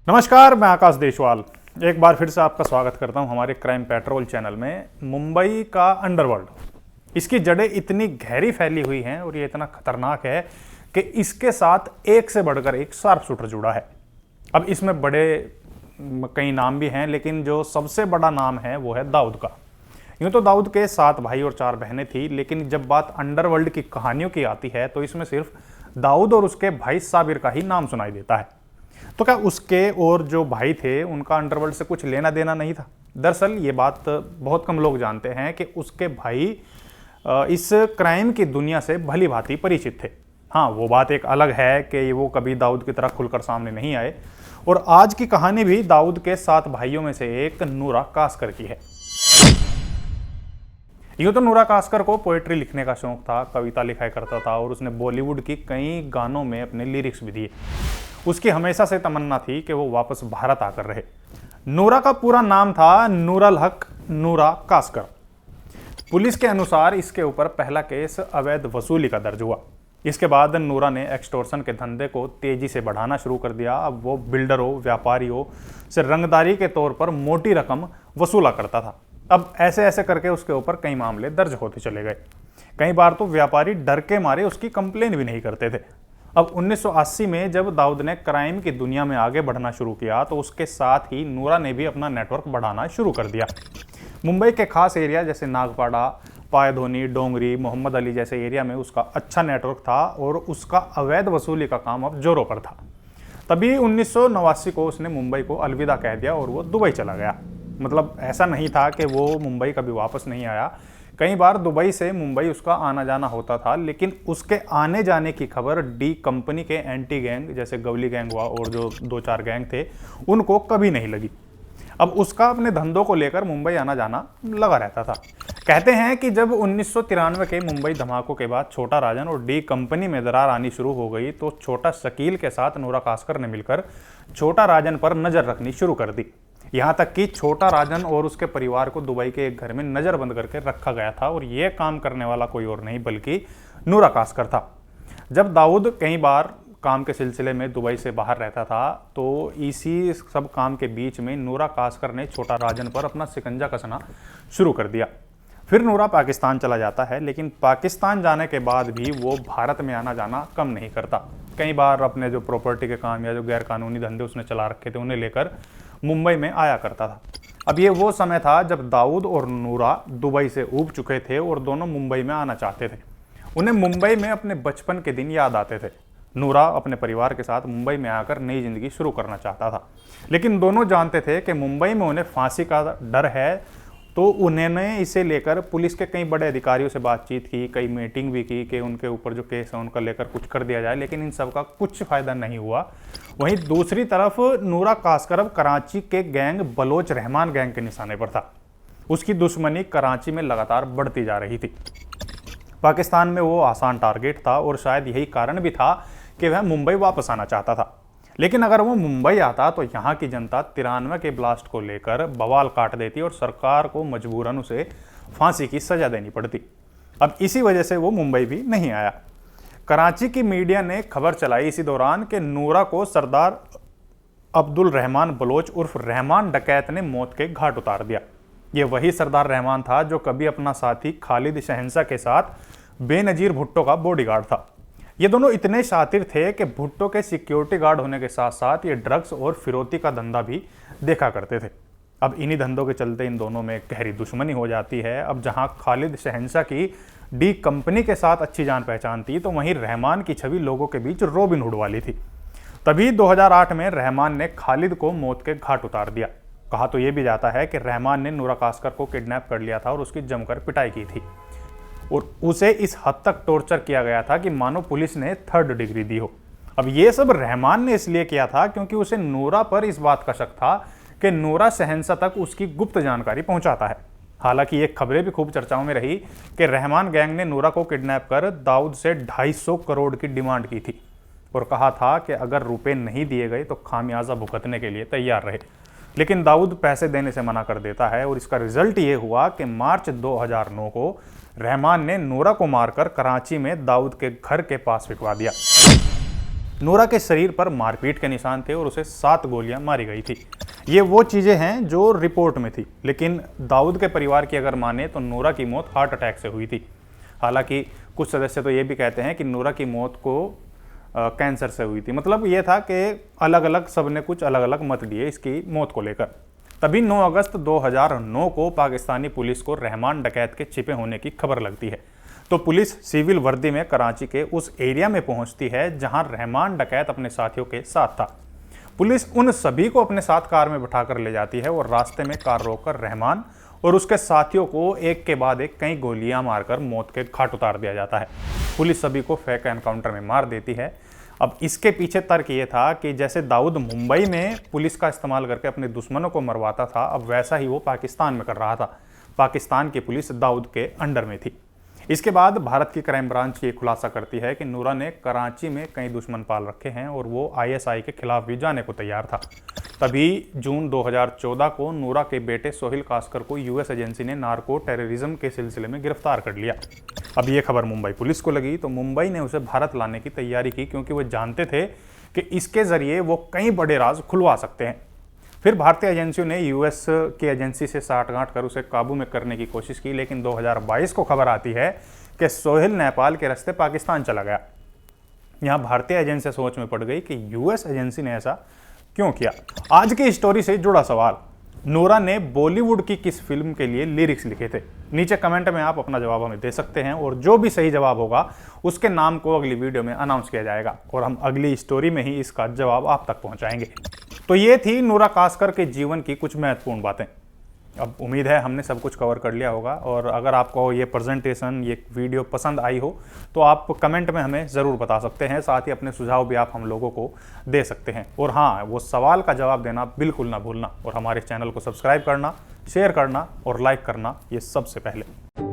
नमस्कार, मैं आकाश देशवाल एक बार फिर से आपका स्वागत करता हूं हमारे क्राइम पेट्रोल चैनल में। मुंबई का अंडरवर्ल्ड, इसकी जड़ें इतनी गहरी फैली हुई हैं और ये इतना खतरनाक है कि इसके साथ एक से बढ़कर एक शार्प शूटर जुड़ा है। अब इसमें बड़े कई नाम भी हैं, लेकिन जो सबसे बड़ा नाम है वो है दाऊद का। यूँ तो दाऊद के 7 भाई और 4 बहनें थी, लेकिन जब बात अंडरवर्ल्ड की कहानियों की आती है तो इसमें सिर्फ दाऊद और उसके भाई साबिर का ही नाम सुनाई देता है। तो क्या उसके और जो भाई थे उनका अंडरवर्ल्ड से कुछ लेना देना नहीं था? दरअसल ये बात बहुत कम लोग जानते हैं कि उसके भाई इस क्राइम की दुनिया से भली भांति परिचित थे। हाँ, वो बात एक अलग है कि वो कभी दाऊद की तरह खुलकर सामने नहीं आए। और आज की कहानी भी दाऊद के 7 भाइयों में से एक नूरा कास्कर की है। यूँ तो नूरा कास्कर को पोएट्री लिखने का शौक था, कविता लिखा करता था और उसने बॉलीवुड की कई गानों में अपने लिरिक्स भी दिए। उसकी हमेशा से तमन्ना थी कि वो वापस भारत आकर रहे। नूरा का पूरा नाम था नूरुल हक नूरा कास्कर। पुलिस के अनुसार इसके ऊपर पहला केस अवैध वसूली का दर्ज हुआ। इसके बाद नूरा ने एक्सटॉर्शन के धंधे को तेजी से बढ़ाना शुरू कर दिया। अब वो बिल्डरों, व्यापारियों से रंगदारी के तौर पर मोटी रकम वसूला करता था। अब ऐसे ऐसे करके उसके ऊपर कई मामले दर्ज होते चले गए। कई बार तो व्यापारी डर के मारे उसकी कंप्लेन भी नहीं करते थे। अब 1980 में जब दाऊद ने क्राइम की दुनिया में आगे बढ़ना शुरू किया तो उसके साथ ही नूरा ने भी अपना नेटवर्क बढ़ाना शुरू कर दिया। मुंबई के खास एरिया जैसे नागपाड़ा, पायधोनी, डोंगरी, मोहम्मद अली जैसे एरिया में उसका अच्छा नेटवर्क था और उसका अवैध वसूली का काम अब जोरों पर था। तभी 1989 को उसने मुंबई को अलविदा कह दिया और वो दुबई चला गया। मतलब ऐसा नहीं था कि वो मुंबई कभी वापस नहीं आया। कई बार दुबई से मुंबई उसका आना जाना होता था, लेकिन उसके आने जाने की खबर डी कंपनी के एंटी गैंग जैसे गवली गैंग हुआ और जो 2-4 गैंग थे उनको कभी नहीं लगी। अब उसका अपने धंधों को लेकर मुंबई आना जाना लगा रहता था। कहते हैं कि जब 1993 के मुंबई धमाकों के बाद छोटा राजन और डी कंपनी में दरार आनी शुरू हो गई तो छोटा शकील के साथ नूरा कास्कर ने मिलकर छोटा राजन पर नजर रखनी शुरू कर दी। यहाँ तक कि छोटा राजन और उसके परिवार को दुबई के एक घर में नजरबंद करके रखा गया था और यह काम करने वाला कोई और नहीं बल्कि नूरा कास्कर था। जब दाऊद कई बार काम के सिलसिले में दुबई से बाहर रहता था तो इसी सब काम के बीच में नूरा कास्कर ने छोटा राजन पर अपना शिकंजा कसना शुरू कर दिया। फिर नूरा पाकिस्तान चला जाता है, लेकिन पाकिस्तान जाने के बाद भी वो भारत में आना जाना कम नहीं करता। कई बार अपने जो प्रॉपर्टी के काम या जो गैर कानूनी धंधे उसने चला रखे थे उन्हें लेकर मुंबई में आया करता था। अब ये वो समय था जब दाऊद और नूरा दुबई से ऊब चुके थे और दोनों मुंबई में आना चाहते थे। उन्हें मुंबई में अपने बचपन के दिन याद आते थे। नूरा अपने परिवार के साथ मुंबई में आकर नई जिंदगी शुरू करना चाहता था, लेकिन दोनों जानते थे कि मुंबई में उन्हें फांसी का डर है। तो उन्होंने इसे लेकर पुलिस के कई बड़े अधिकारियों से बातचीत की, कई मीटिंग भी की कि उनके ऊपर जो केस है उनका लेकर कुछ कर दिया जाए, लेकिन इन सब का कुछ फायदा नहीं हुआ। वहीं दूसरी तरफ नूरा कास्कर अब कराची के गैंग बलोच रहमान गैंग के निशाने पर था। उसकी दुश्मनी कराची में लगातार बढ़ती जा रही थी। पाकिस्तान में वो आसान टारगेट था और शायद यही कारण भी था कि वह मुंबई वापस आना चाहता था। लेकिन अगर वो मुंबई आता तो यहाँ की जनता 93 के ब्लास्ट को लेकर बवाल काट देती और सरकार को मजबूरन उसे फांसी की सजा देनी पड़ती। अब इसी वजह से वो मुंबई भी नहीं आया। कराची की मीडिया ने खबर चलाई इसी दौरान कि नूरा को सरदार अब्दुल रहमान बलोच उर्फ रहमान डकैत ने मौत के घाट उतार दिया। ये वही सरदार रहमान था जो कभी अपना साथी खालिद शहंशाह के साथ बेनजीर भुट्टो का बॉडीगार्ड था। ये दोनों इतने शातिर थे कि भुट्टो के सिक्योरिटी गार्ड होने के साथ साथ ये ड्रग्स और फिरौती का धंधा भी देखा करते थे। अब इन्हीं धंधों के चलते इन दोनों में गहरी दुश्मनी हो जाती है। अब जहां खालिद शहंशाह की डी कंपनी के साथ अच्छी जान पहचान थी तो वहीं रहमान की छवि लोगों के बीच रॉबिन हुड वाली थी। तभी 2008 में रहमान ने खालिद को मौत के घाट उतार दिया। कहा तो यह भी जाता है कि रहमान ने नूरा कास्कर को किडनैप कर लिया था और उसकी जमकर पिटाई की थी और उसे इस हद तक टॉर्चर किया गया था कि मानो पुलिस ने 3rd डिग्री दी हो। अब ये सब रहमान ने इसलिए किया था क्योंकि उसे नूरा पर इस बात का शक था कि नूरा शहंशाह तक उसकी गुप्त जानकारी पहुंचाता है। हालांकि ये खबरें भी खूब चर्चाओं में रही कि रहमान गैंग ने नूरा को किडनैप कर दाऊद से 250 करोड़ की डिमांड की थी और कहा था कि अगर रुपए नहीं दिए गए तो खामियाजा भुगतने के लिए तैयार रहे। लेकिन दाऊद पैसे देने से मना कर देता है और इसका रिजल्ट ये हुआ कि मार्च 2009 को रहमान ने नूरा को मारकर कराची में दाऊद के घर के पास फिकवा दिया। नूरा के शरीर पर मारपीट के निशान थे और उसे 7 गोलियां मारी गई थी। ये वो चीज़ें हैं जो रिपोर्ट में थी, लेकिन दाऊद के परिवार की अगर माने तो नूरा की मौत हार्ट अटैक से हुई थी। हालांकि कुछ सदस्य तो ये भी कहते हैं कि नूरा की मौत को कैंसर से हुई थी। मतलब ये था कि अलग अलग सब ने कुछ अलग अलग मत दिए इसकी मौत को लेकर। तभी 9 अगस्त 2009 को पाकिस्तानी पुलिस को रहमान डकैत के छिपे होने की खबर लगती है, तो पुलिस सिविल वर्दी में कराची के उस एरिया में पहुंचती है जहां रहमान डकैत अपने साथियों के साथ था। पुलिस उन सभी को अपने साथ कार में बिठाकर ले जाती है और रास्ते में कार रोककर रहमान और उसके साथियों को एक के बाद एक कई गोलियां मारकर मौत के घाट उतार दिया जाता है। पुलिस सभी को फेक एनकाउंटर में मार देती है। अब इसके पीछे तर्क ये था कि जैसे दाऊद मुंबई में पुलिस का इस्तेमाल करके अपने दुश्मनों को मरवाता था, अब वैसा ही वो पाकिस्तान में कर रहा था। पाकिस्तान की पुलिस दाऊद के अंडर में थी। इसके बाद भारत की क्राइम ब्रांच ये खुलासा करती है कि नूरा ने कराची में कई दुश्मन पाल रखे हैं और वो ISI के खिलाफ भी जाने को तैयार था। तभी जून 2014 को नूरा के बेटे सोहेल कास्कर को US एजेंसी ने नार्को टेररिज्म के सिलसिले में गिरफ्तार कर लिया। अब ये खबर मुंबई पुलिस को लगी तो मुंबई ने उसे भारत लाने की तैयारी की, क्योंकि वो जानते थे कि इसके जरिए वो कई बड़े राज खुलवा सकते हैं। फिर भारतीय एजेंसियों ने US की एजेंसी से साठगांठ कर उसे काबू में करने की कोशिश की, लेकिन 2022 को खबर आती है कि सोहेल नेपाल के रास्ते पाकिस्तान चला गया। यहाँ भारतीय एजेंसी सोच में पड़ गई कि US एजेंसी ने ऐसा क्यों किया। आज की स्टोरी से जुड़ा सवाल, नूरा ने बॉलीवुड की किस फिल्म के लिए लिरिक्स लिखे थे? नीचे कमेंट में आप अपना जवाब हमें दे सकते हैं और जो भी सही जवाब होगा उसके नाम को अगली वीडियो में अनाउंस किया जाएगा और हम अगली स्टोरी में ही इसका जवाब आप तक पहुंचाएंगे। तो ये थी नूरा कास्कर के जीवन की कुछ महत्वपूर्ण बातें। अब उम्मीद है हमने सब कुछ कवर कर लिया होगा, और अगर आपको ये प्रेजेंटेशन, ये वीडियो पसंद आई हो तो आप कमेंट में हमें ज़रूर बता सकते हैं। साथ ही अपने सुझाव भी आप हम लोगों को दे सकते हैं। और हाँ, वो सवाल का जवाब देना बिल्कुल ना भूलना, और हमारे चैनल को सब्सक्राइब करना, शेयर करना और लाइक करना, ये सबसे पहले।